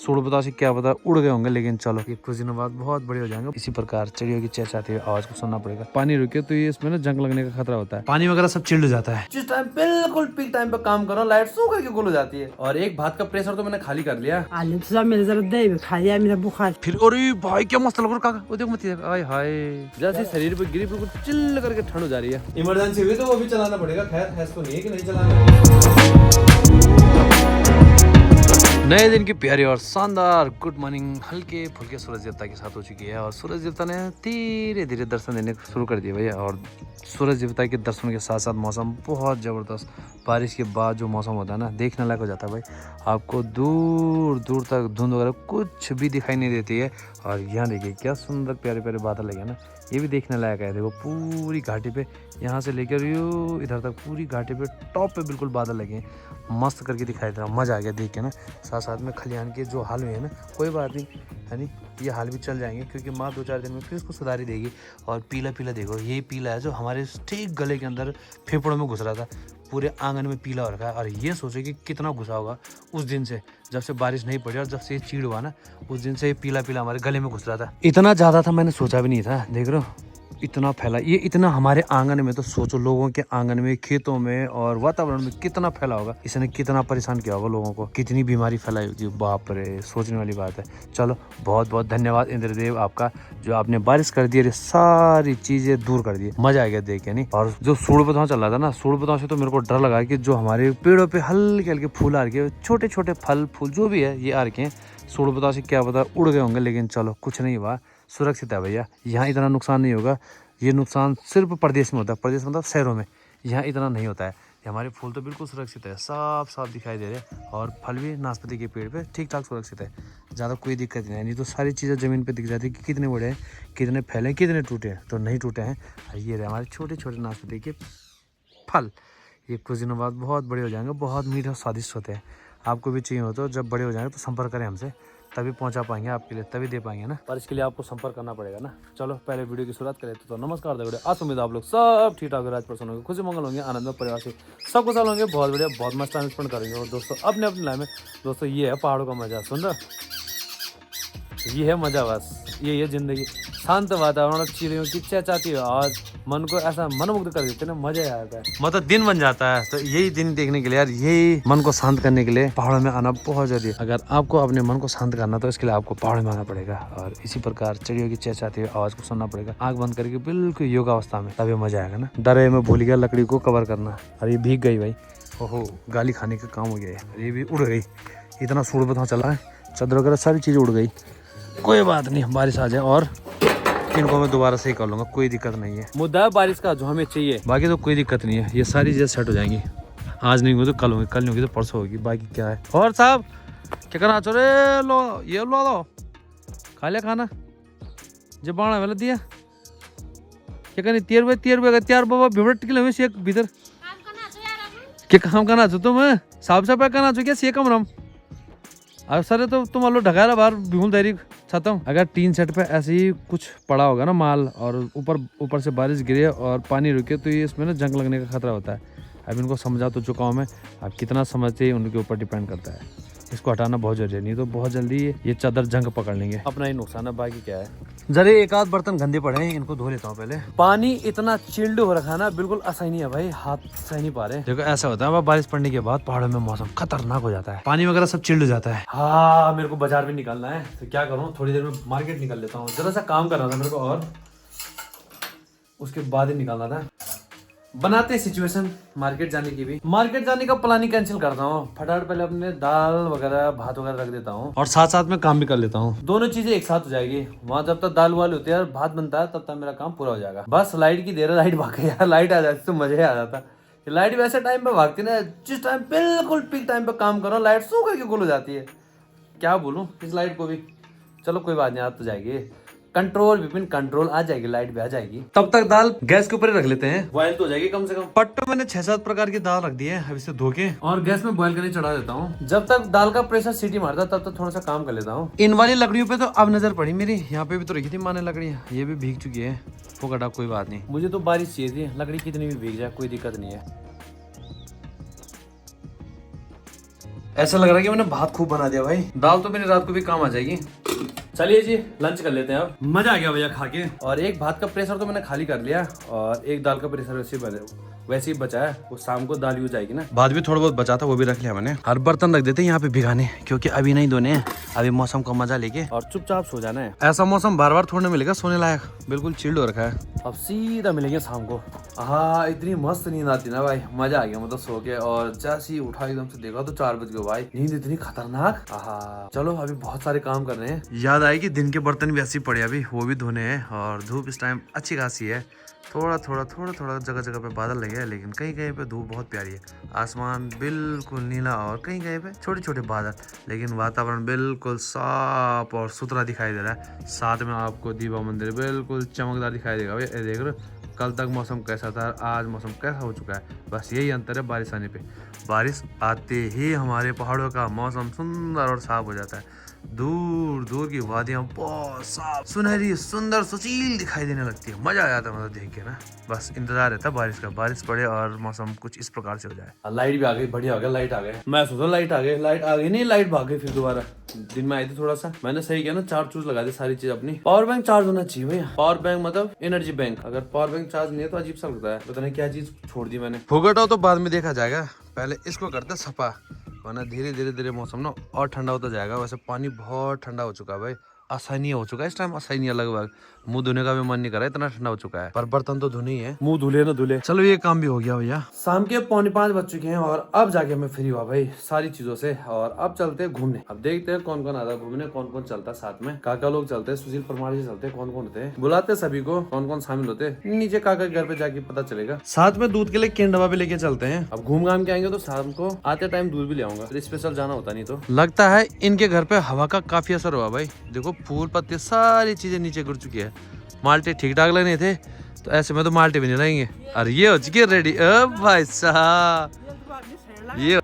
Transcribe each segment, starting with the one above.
सूढ़ बता से क्या पता उड़ गए होंगे, लेकिन चलो ये कुछ दिनों बाद बहुत बड़े हो जाएंगे। इसी प्रकार चिड़ियों की चहचहाती हुई आवाज को सुनना पड़ेगा। पानी रुके तो ये इसमें ना जंग लगने का खतरा होता है। पानी वगैरह सब चिल्ड हो जाता है। जिस टाइम बिल्कुल पीक टाइम पे काम करो लाइट सो करके गुल हो जाती है। और एक भात का प्रेशर तो मैंने खाली कर लिया। मेरे जरा दही भी खा लिया, मेरा बुखार फिर अरे भाई क्या मस्त लग रहा काका, वो देखो मत आय हाय, जैसे शरीर पे गिरी बिल्कुल चिल्ल करके ठंड हो जा रही है। इमरजेंसी हुई तो वो भी चलाना पड़ेगा। खैर हैस तो नहीं है कि नहीं चलाना। नए दिन की प्यारी और शानदार गुड मॉर्निंग हल्के फुल्के सूरज देवता के साथ हो चुकी है। और सूरज देवता ने धीरे धीरे दर्शन देने शुरू कर दिया भैया। और सूरज देवता के दर्शन के साथ साथ मौसम बहुत ज़बरदस्त, बारिश के बाद जो मौसम होता है ना देखने लायक हो जाता है भाई। आपको दूर दूर तक धुंध वगैरह कुछ भी दिखाई नहीं देती है। और यहाँ देखिए क्या सुंदर प्यारे प्यारे बादल लगे ना, ये भी देखने लायक है। देखो पूरी घाटी पे, यहाँ से लेकर यू इधर तक पूरी घाटी पे टॉप पे बिल्कुल बादल लगे हैं, मस्त करके दिखाई दे रहा। मज़ा आ गया देख के ना। साथ साथ में खलिहान के जो हाल हुए हैं ना, कोई बात नहीं है नहीं, ये हाल भी चल जाएंगे क्योंकि माँ 2-4 दिन में फिर इसको सुधारी देगी। और पीला पीला देखो, ये पीला है जो हमारे ठीक गले के अंदर फेफड़ों में घुस रहा था, पूरे आंगन में पीला हो रखा है। और ये सोचे कि कितना घुसा होगा उस दिन से, जब से बारिश नहीं पड़ी और जब से ये चीड़ हुआ ना, उस दिन से ये पीला पीला हमारे गले में घुस रहा था। इतना ज़्यादा था मैंने सोचा भी नहीं था। देख रहे हो इतना फैला, ये इतना हमारे आंगन में, तो सोचो लोगों के आंगन में, खेतों में और वातावरण में कितना फैला होगा। इसने कितना परेशान किया होगा लोगों को, कितनी बीमारी फैलाई होगी। बाप रे, सोचने वाली बात है। चलो बहुत बहुत धन्यवाद इंद्रदेव आपका, जो आपने बारिश कर दी, ये सारी चीजें दूर कर दी। मजा आ गया देख के नहीं। और जो सूढ़ बताओ चल रहा था ना, सूढ़ बताओ से तो मेरे को डर लगा कि जो हमारे पेड़ों पे हल्के हल्के फूल आ रखे, छोटे छोटे फल फूल जो भी है ये आ रखे हैं, सूढ़ बताओ से क्या पता उड़ गए होंगे। लेकिन चलो कुछ नहीं हुआ, सुरक्षित है भैया। यहाँ इतना नुकसान नहीं होगा। ये नुकसान सिर्फ प्रदेश में होता है, प्रदेश मतलब शहरों में, यहाँ इतना नहीं होता है। हमारे फूल तो बिल्कुल सुरक्षित है, साफ साफ दिखाई दे रहे हैं। और फल भी नाशपाती के पेड़ पे ठीक ठाक सुरक्षित है, ज़्यादा कोई दिक्कत नहीं है। नहीं तो सारी चीज़ें ज़मीन पे दिख जाती है कि कितने बड़े हैं, कितने फैले हैं, कितने टूटे हैं। तो नहीं टूटे हैं। ये रहे हमारे छोटे छोटे नाशपाती के फल। ये कुछ दिनों बाद बहुत बड़े हो जाएंगे, बहुत मीठे और स्वादिष्ट होते हैं। आपको भी चाहिए हो तो जब बड़े हो जाएंगे तो संपर्क करें हमसे, तभी पहुंचा पाएंगे आपके लिए, तभी दे पाएंगे ना। पर इसके लिए आपको संपर्क करना पड़ेगा ना। चलो पहले वीडियो की शुरुआत करें। तो नमस्कार दगड़े, आज उम्मीद आप लोग सब ठीक ठाक राज पर्सन होंगे, खुशी मंगल होंगे, आनंद में परिवार से सब कुछ होंगे, बहुत बढ़िया, बहुत मस्त टाइम स्पेंड करेंगे। और दोस्तों अपने अपने लाइफ में दोस्तों ये है पहाड़ों का मजा, सुन रहा, ये है मजा, बस ये है जिंदगी। शांत वातावरण, चिड़ियों की चहचहाती आवाज मन को ऐसा मनमुग्ध कर देते ना, मजा आ जाता है। मतलब दिन बन जाता है। तो यही दिन देखने के लिए यार, यही मन को शांत करने के लिए पहाड़ों में आना बहुत जरूरी है। अगर आपको अपने मन को शांत करना तो इसके लिए आपको पहाड़ों में आना पड़ेगा। और इसी प्रकार चिड़ियों की चहचहाती आवाज को सुनना पड़ेगा, आंख बंद करके बिल्कुल योगा अवस्था में, तभी मजा आएगा ना। डरे में भूल गया लकड़ी को कवर करना। अरे भीग गई भाई, ओहो गाली खाने का काम हो गया है। ये भी उड़ गई, इतना सूढ़ बताओ चला है, चादर वगैरह सारी चीजें उड़ गई। कोई बात नहीं, बारिश आ जाए और इनको मैं दोबारा सही कर लूंगा, कोई दिक्कत नहीं है। मुद्दा है बारिश का जो हमें चाहिए, बाकी तो कोई दिक्कत नहीं है। ये सारी चीजें सेट हो जाएंगी, आज नहीं होगी तो कल होगी, कल नहीं होगी तो परसों होगी। बाकी क्या है। और साहब क्या करना चाह रहे, लो ये लो खा लिया खाना जब बाणा वाला दिया क्या करनी 13 रुपये का त्यार बाबा भिवट किलो में शेक भीतर क्या काम करना चाहो तुम, साफ सफाई करना चाहो क्या से कमरम। अब सर तो तुम आलो ढकाया बाहर बिहुल तैयारी चाहता हूँ। अगर टीन सेट पे ऐसे ही कुछ पड़ा होगा ना माल, और ऊपर से बारिश गिरे और पानी रुके, तो ये इसमें ना जंग लगने का खतरा होता है। अब इनको समझा तो चुका हूँ मैं, अब कितना समझते हैं उनके ऊपर डिपेंड करता है। इसको हटाना बहुत जरूरी है, नहीं तो बहुत जल्दी ये चादर जंग पकड़ लेंगे। अपना ही नुकसान है, बाकी क्या है। जरा एक आध बर्तन गंदे पड़े हैं, इनको धो लेता हूँ पहले। पानी इतना चिल्ड हो रखा है ना, बिल्कुल असही नहीं है भाई, हाथ सही नहीं पा रहे। देखो ऐसा होता है बारिश पड़ने के बाद पहाड़ों में मौसम खतरनाक हो जाता है, पानी वगैरह सब चिल्ड हो जाता है। हाँ मेरे को बाजार भी निकलना है, तो क्या करूँ, थोड़ी देर में मार्केट निकल लेता हूँ। जरा सा काम करना था मेरे को, और उसके बाद ही निकलना था। बनाते सिचुएशन मार्केट जाने की भी। मार्केट जाने का प्लान ही कैंसिल करता हूँ, फटाफट पहले अपने दाल वगैरह भात वगैरह रख देता हूँ, और साथ साथ में काम भी कर लेता हूँ। दोनों चीजें एक साथ हो जाएगी। वहाँ जब तक दाल वाल होती है और भात बनता है, तब तक मेरा काम पूरा हो जाएगा। बस लाइट की देर है, लाइट भाग गई यार, लाइट आ जाती तो मजा आ जाता। लाइट वैसे टाइम पे भागती ना, जिस टाइम बिल्कुल पीक टाइम पे काम करो लाइट सो करके गुल हो जाती है। क्या बोलूँ इस लाइट को भी। चलो कोई बात नहीं, आ तो जाएगी कंट्रोल, विपिन कंट्रोल आ जाएगी, लाइट भी आ जाएगी। तब तक दाल गैस के ऊपर ही रख लेते हैं, बॉयल तो हो जाएगी कम से कम। पट्टो मैंने 6-7 प्रकार की दाल रख दी है, अब इसे धो के और गैस में बॉयल करने चढ़ा देता हूँ। जब तक दाल का प्रेशर सीटी मारता तब तक थोड़ा सा काम कर लेता हूँ। इन वाली लकड़ियों पे तो अब नजर पड़ी मेरी, यहाँ पे भी तो रखी थी माने लकड़ियाँ, ये भी भीग चुकी है। फोकटा कोई बात नहीं, मुझे तो बारिश चाहिए थी, लकड़ी कितनी भी भीग जाए कोई दिक्कत नहीं है। ऐसा लग रहा है कि मैंने भात खूब बना दिया भाई। दाल तो मेरी रात को भी काम आ जाएगी। चलिए जी लंच कर लेते हैं अब। मजा आ गया भैया खा के। और एक भात का प्रेशर तो मैंने खाली कर लिया और एक दाल का प्रेशर वैसे ही बचा है। वो शाम को दाल यूज आएगी ना। भात भी थोड़ा बहुत बचा था वो भी रख लिया मैंने। हर बर्तन रख देते हैं यहाँ पे भिगाने, क्योंकि अभी नहीं धोने हैं। अभी मौसम का मजा लेके और चुपचाप सो जाना है। ऐसा मौसम बार बार थोड़ा मिलेगा सोने लायक, बिल्कुल चिल्ड हो रखा है। अब सीधा मिलेंगे शाम को। हाँ इतनी मस्त नींद आती ना भाई, मजा आ गया मतलब सो के। और जैसे ही उठा एकदम से देखा तो 4 बज गए भाई। नींद इतनी खतरनाक। चलो अभी बहुत सारे काम कर रहे हैं। याद आए कि दिन के बर्तन भी ऐसे ही पड़े अभी, वो भी धोने हैं। और धूप इस टाइम अच्छी खासी है। थोड़ा जगह जगह पे बादल लगे हैं, लेकिन कहीं कहीं पे धूप बहुत प्यारी है। आसमान बिल्कुल नीला और कहीं कहीं पे छोटे छोटे बादल, लेकिन वातावरण बिल्कुल साफ और सुथरा दिखाई दे रहा है। साथ में आपको दीवा मंदिर बिल्कुल चमकदार दिखाई देगा भाई। देख रहे हो कल तक मौसम कैसा था, आज मौसम कैसा हो चुका है। बस यही अंतर है बारिश आने पे। बारिश आते ही हमारे पहाड़ों का मौसम सुंदर और साफ हो जाता है। दूर दूर की वादियां बहुत साफ सुनहरी सुंदर सुशील दिखाई देने लगती है। मजा आ जाता है मतलब देख के ना। बस इंतजार रहता है बारिश का, बारिश पड़े और मौसम कुछ इस प्रकार से हो जाए। लाइट भी आ गई, बढ़िया हो गया। लाइट आ गई, मैं सोचा लाइट आ गई नहीं, लाइट भाग गई फिर दोबारा। दिन में आई थी थोड़ा सा, मैंने सही किया ना, चार्ज चूज लगा दी सारी चीज अपनी। पावर बैंक चार्ज होना चाहिए भैया। पावर बैंक मतलब एनर्जी बैंक। अगर पावर बैंक चार्ज नहीं है तो अजीब सा लगता है, पता नहीं क्या चीज छोड़ दी मैंने। फुगटो तो बाद में देखा जाएगा, पहले इसको करते सफा, वरना धीरे धीरे मौसम ना और ठंडा होता जाएगा। वैसे पानी बहुत ठंडा हो चुका है भाई, असहनीय हो चुका है इस टाइम, असहनीय लगभग। मुंह धोने का भी मन नहीं कर रहा है, इतना ठंडा हो चुका है। पर बर्तन तो धोने ही है, मुंह धुले ना धुले। चलो ये काम भी हो गया भैया। शाम के 4:45 बज चुके हैं और अब जाके मैं फ्री हुआ भाई सारी चीजों से। और अब चलते हैं घूमने। अब देखते हैं कौन कौन आता है घूमने, कौन कौन चलता है साथ में। काका लोग चलते हैं, सुशील परमार जी चलते हैं, कौन कौन होते हैं बुलाते सभी को, कौन कौन शामिल होते हैं नीचे काका के घर पे जाके पता चलेगा। साथ में दूध के लिए केन डब्बा भी लेके चलते हैं। अब घूम घाम के आएंगे तो शाम को आते टाइम दूध भी ले आऊंगा, स्पेशल जाना होता नहीं तो। लगता है इनके घर पे हवा का काफी असर हुआ भाई। देखो फूल पत्ते सारी चीजें नीचे गिर चुकी है। माल्टे ठीक ठाक लग रहे थे, तो ऐसे में तो माल्टे भी नहीं रहेंगे। अरे ये हो चुकी है रेडी। भाई साहब ये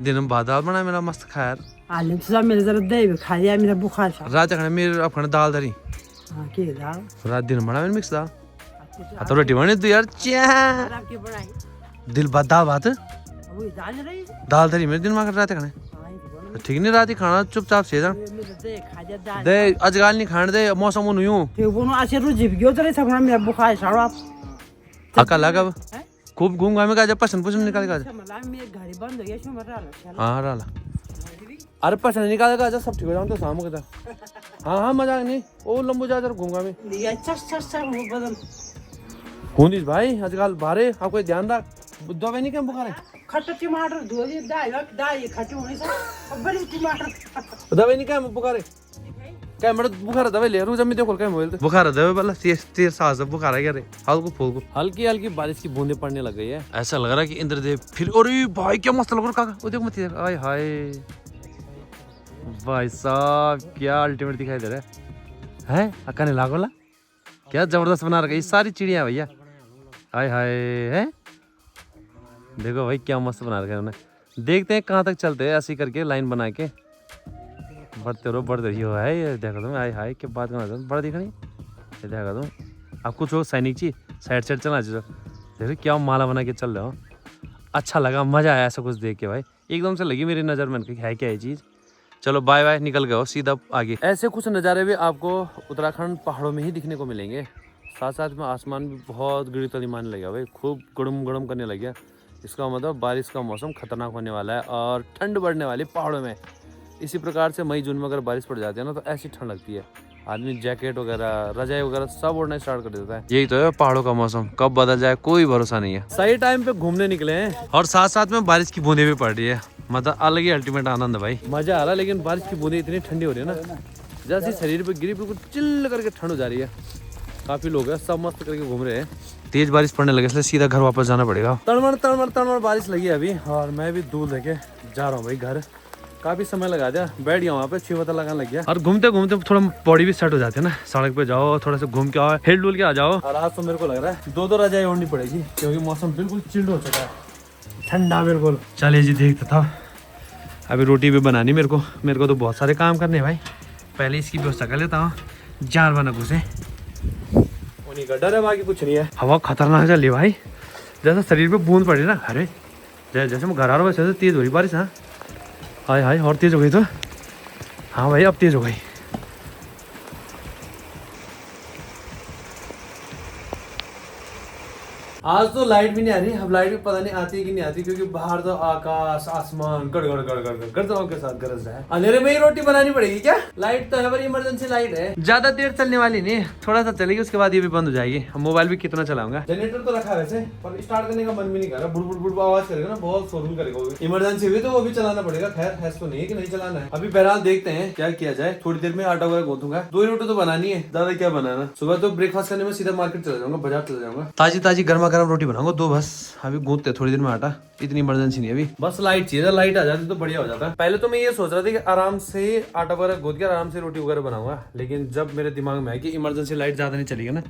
दिन में बादाल बना मेरा मस्त खाया आलू तो मेरे जरा दे भी खा लिया, मेरा बुखार था। रात खाने मेरे अब खाने दाल धरी। हां के दाल रात दिन बना मैंने मिक्स दाल। तो रोटी बनी तू यार दिल बात दाल बात वो दाल धरी मेरे दिन में रात खाने ठीक नहीं। रात ही खाना चुपचाप से दे अजगाल नहीं खाने दे। मौसम नुयू मेरा बुखार सारा हका लगा खूब घूम घामे का पसंद पुसन निकाल का। हाँ राला अरे पसंद निकाल का सब ठीक हो जाओ तो शाम को। हाँ मजाक नहीं ओ लंबू जा घूम घामे हूँ भाई अजगाल बारे। आपको ध्यान रख दवाई नहीं क्या बुखार है। खट्टा टमाटर धो ली दाई खट्टी होने से बड़ी टमाटर दवाई नहीं क्या बुखार है क्या मेरा बुखार दवाई ले रोज में देखो क्या मोबाइल बुखार दवाई वाला तेज सांस बुखार है क्या रे। हल्को फुल्को हल्की हल्की बारिश की बूंदे पड़ने लग गई है। ऐसा लग रहा है कि इंद्रदेव फिर। अरे भाई क्या मस्त लग रहा काका वो देखो मत हाय हाय भाई साहब क्या अल्टीमेट दिखाई दे रहा है अक्का ने लागोला क्या जबरदस्त बना रखा है ये सारी चिड़िया भैया। हाय हाय है देखो भाई क्या मस्त बना रखा है उन्होंने। देखते हैं कहाँ तक चलते हैं ऐसे करके लाइन बना के बढ़ते रहो बढ़ते रही हो है। ये देखा तुम हाय हाय क्या बात करना बड़ा दिख रही ये देखा तुम। आप कुछ हो सैनिक जी साइड साइड चलना चाहिए। देखो क्या माला बना के चल रहे हो। अच्छा लगा मजा आया ऐसा कुछ देख के भाई। एकदम से लगी मेरी नज़र में है क्या ये चीज़। चलो बाय बाय निकल गए हो सीधा आगे। ऐसे कुछ नज़ारे भी आपको उत्तराखंड पहाड़ों में ही दिखने को मिलेंगे। साथ साथ में आसमान भी बहुत गिरी तलीमान लगा भाई, खूब गड़म गड़म करने लग गया। इसका मतलब बारिश का मौसम खतरनाक होने वाला है और ठंड बढ़ने वाली पहाड़ों में। इसी प्रकार से मई जून में अगर बारिश पड़ जाती है ना तो ऐसी ठंड लगती है, आदमी जैकेट वगैरह रजाई वगैरह सब ओढ़ना स्टार्ट कर देता है। यही तो है पहाड़ों का मौसम, कब बदल जाए कोई भरोसा नहीं है। सही टाइम पे घूमने निकले हैं और साथ साथ में बारिश की बूंदें भी पड़ रही है। मतलब अलग ही अल्टीमेट आनंद है भाई, मजा आ रहा है। लेकिन बारिश की बूंदें इतनी ठंडी हो रही है ना, जैसे शरीर पे गिरी बिल्कुल चिल्ल करके ठंड हो जा रही है। काफी लोग हैं सब मस्त करके घूम रहे हैं। तेज बारिश पड़ने लगे इसलिए सीधा घर वापस जाना पड़ेगा। तड़मड़ बारिश लगी है अभी और मैं भी दूध लेके जा रहा हूँ भाई घर। काफी समय लगा दिया, बैठ गया वहाँ पे 6 बजे लगाने लग गया। और घूमते घूमते थोड़ा बॉडी भी सेट हो जाती है ना। सड़क पे जाओ थोड़ा सा घूम के आओ, हिल डुल के आ जाओ। और आज तो मेरे को लग रहा है 2 रजाई ओढ़नी पड़ेगी क्योंकि मौसम बिल्कुल चिल्ड हो चुका है, ठंडा बिल्कुल। चलिए जी देखते था अभी रोटी भी बनानी मेरे को तो बहुत सारे काम करने भाई। पहले इसकी व्यवस्था कर लेता हूँ, जान बना घुसे उन्हीं का डर है, बाकी कुछ नहीं है। हवा खतरनाक चल रही भाई, जैसा शरीर पे बूंद पड़ी ना। अरे जैसे मैं घर आ रहा हूँ वैसे तेज हो रही बारिश। हाँ हाय हाय और तेज हो गई तो। हाँ भाई अब तेज हो गई। आज तो लाइट भी नहीं आ रही। अब लाइट भी पता नहीं आती है कि नहीं आती, क्योंकि बाहर तो आकाश आसमान गड़गड़ गड़गड़ गड़गड़ों के साथ गरज रहा है। अंधेरे में ही रोटी बनानी पड़ेगी क्या? लाइट तो है पर इमरजेंसी लाइट है, ज्यादा देर चलने वाली नहीं, थोड़ा सा चलेगी उसके बाद ये भी बंद हो जाएगी। मोबाइल भी कितना चलाऊंगा। जनरेटर तो रखा है वैसे, पर स्टार्ट करने का मन भी नहीं कर रहा। बुड़ बुड़ बुड़ आवाज करेगा ना, बहुत शोरगुल करेगा। इमरजेंसी हुई तो वो भी चलाना पड़ेगा। खैर ऐसा तो नहीं है कि नहीं चलाना है। अभी बहरहाल देखते हैं क्या किया जाए। थोड़ी देर में आटा वगैरह गूंथूंगा। 2 रोटी तो बनानी है, ज्यादा क्या बनाना। सुबह तो ब्रेकफास्ट करने में सीधा मार्केट चला जाऊंगा, बाजार चला जाऊंगा। ताजी ताजी गर्मा गर्म रोटी बनाऊंगा 2 बस। अभी गूंथते थोड़ी देर में आटा, इतनी इमरजेंसी नहीं। अभी बस लाइट चाहिए, लाइट आ जाती तो बढ़िया हो जाता। पहले तो मैं ये सोच रहा था कि आराम से आटा वगैरह गूंथ के आराम से रोटी वगैरह बनाऊंगा, लेकिन जब मेरे दिमाग में आया कि इमरजेंसी लाइट ज्यादा नहीं चलेगी ना,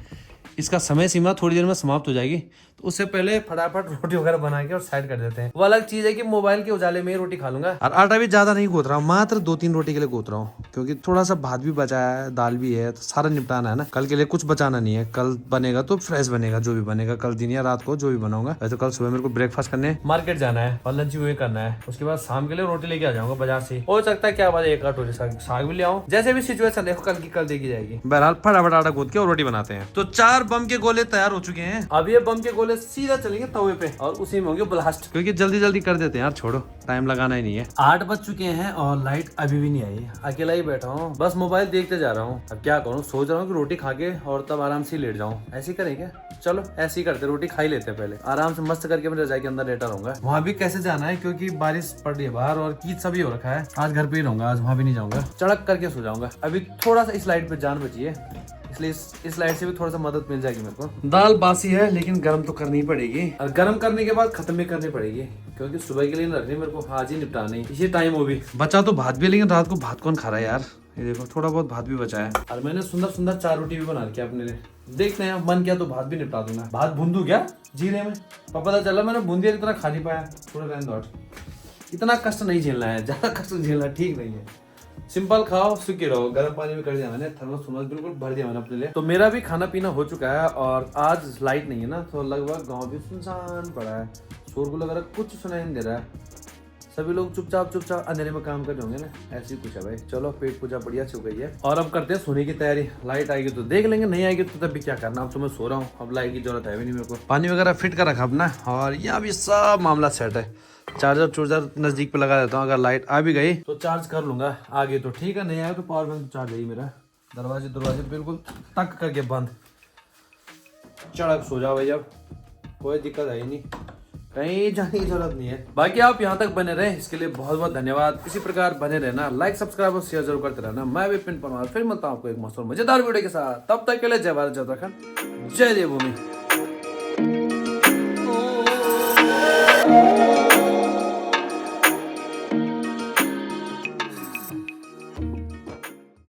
इसका समय सीमा थोड़ी देर में समाप्त हो जाएगी, तो उससे पहले फटाफट रोटी वगैरह बना के और साइड कर देते हैं। वो अलग चीज है कि मोबाइल के उजाले में ही रोटी खा लूंगा। और आटा भी ज्यादा नहीं गूंथ रहा हूँ, मात्र 2-3 रोटी के लिए गूंथ रहा हूँ, क्योंकि थोड़ा सा भात भी बचा है, दाल भी है, तो सारा निपटाना है ना। कल के लिए कुछ बचाना नहीं है। कल बनेगा तो फ्रेश बनेगा, जो भी बनेगा कल दिन या रात को जो भी बनाऊंगा। वैसे कल सुबह मेरे को ब्रेकफास्ट करने मार्केट जाना है और लंच भी करना है। उसके बाद शाम के लिए रोटी लेके आ जाऊंगा बाजार से। हो सकता है क्या बात है 1 कटोरी साग भी ले आऊं। जैसे भी सिचुएशन देखो, कल की कल देखी जाएगी। बहरहाल फटाफट आटा गूंथ के और रोटी बनाते हैं। तो 4 बम के गोले तैयार हो चुके हैं। अब ये बम के गोले सीधा चलेंगे तवे पे और उसी में होंगे ब्लास्ट, क्योंकि जल्दी जल्दी कर देते हैं यार, छोड़ो टाइम लगाना ही नहीं है। 8 बज चुके हैं और लाइट अभी भी नहीं आई। अकेला ही बैठा हूँ, बस मोबाइल देखते जा रहा हूँ। अब क्या करूँ, सोच रहा हूँ कि रोटी खा के और तब आराम से लेट जाऊँ। ऐसे करें क्या? चलो ऐसे ही करते, रोटी खा ही लेते हैं पहले, आराम से मस्त करके मैं रजाई के अंदर लेटा रहूंगा। वहाँ भी कैसे जाना है, क्योंकि बारिश पड़ रही है बाहर और कीच सा भी हो रखा है। आज घर पे ही रहूंगा, आज वहाँ भी नहीं जाऊंगा, चढ़क करके सो जाऊंगा। अभी थोड़ा सा इस लाइट पे जान बची है, इसलिए इस लाइट से भी थोड़ा सा मदद मिल जाएगी मेरे को। दाल बासी है लेकिन गर्म तो करनी ही पड़ेगी, और गर्म करने के बाद खत्म भी करनी पड़ेगी, क्योंकि सुबह के लिए रखनी मेरे को, आज ही निपटानी। इसी टाइम वो भी बचा तो भात भी, लेकिन रात को भात कौन खा रहा है यार। ये देखो थोड़ा बहुत भात भी बचा है, और मैंने सुंदर सुंदर 4 रोटी भी बना रखी है अपने लिए। देखते हैं मन किया तो भात भी निपटा दूंगा। भात भून क्या जीरे में, पता चला मैंने बूंदी इतना खा नहीं पाया। थोड़ा रहने दो, इतना कष्ट नहीं झेलना है, ज्यादा कष्ट झेलना ठीक नहीं है। सिंपल खाओ, सुखी रहो। गर्म पानी में कर दिया मैंने, थर्मस बिल्कुल भर दिया मैंने अपने लिए। तो मेरा भी खाना पीना हो चुका है, और आज लाइट नहीं है ना, तो लगभग गांव भी सुनसान पड़ा है। शोरगुल वगैरह कुछ सुनाई नहीं दे रहा है। सभी लोग चुपचाप अंधेरे में काम कर रहे होंगे ना, ऐसे ही कुछ है भाई। चलो पेट पूजा बढ़िया से हो गई है, और अब करते हैं सोने की तैयारी। लाइट आएगी तो देख लेंगे, नहीं आएगी तो तब भी क्या करना। अब तो मैं सो रहा हूँ, अब लाइट की जरूरत है भी नहीं मेरे को। पानी वगैरह फिट कर रखा अपना, और यहाँ भी सब मामला सेट है। चार्जर नजदीक पे लगा देता हूँ, अगर लाइट आ भी गई तो चार्ज कर लूंगा आगे तो ठीक है, नहीं आया तो पावर बैंक चार्ज है ही मेरा। दरवाजे बिल्कुल तक करके बंद, चढ़क सो जाओ भाई, अब कोई दिक्कत है ही नहीं, कहीं जाने की जरूरत नहीं है। बाकी आप यहाँ तक बने रहे, इसके लिए बहुत बहुत धन्यवाद। इसी प्रकार बने रहना, लाइक सब्सक्राइब और शेयर जरूर करते रहना। मैं विपिन परमार फिर मिलता हूँ आपको एक मस्त और मजेदार वीडियो के साथ। तब तक के लिए जय भारत, जय उत्तराखंड, जय देवभूमि।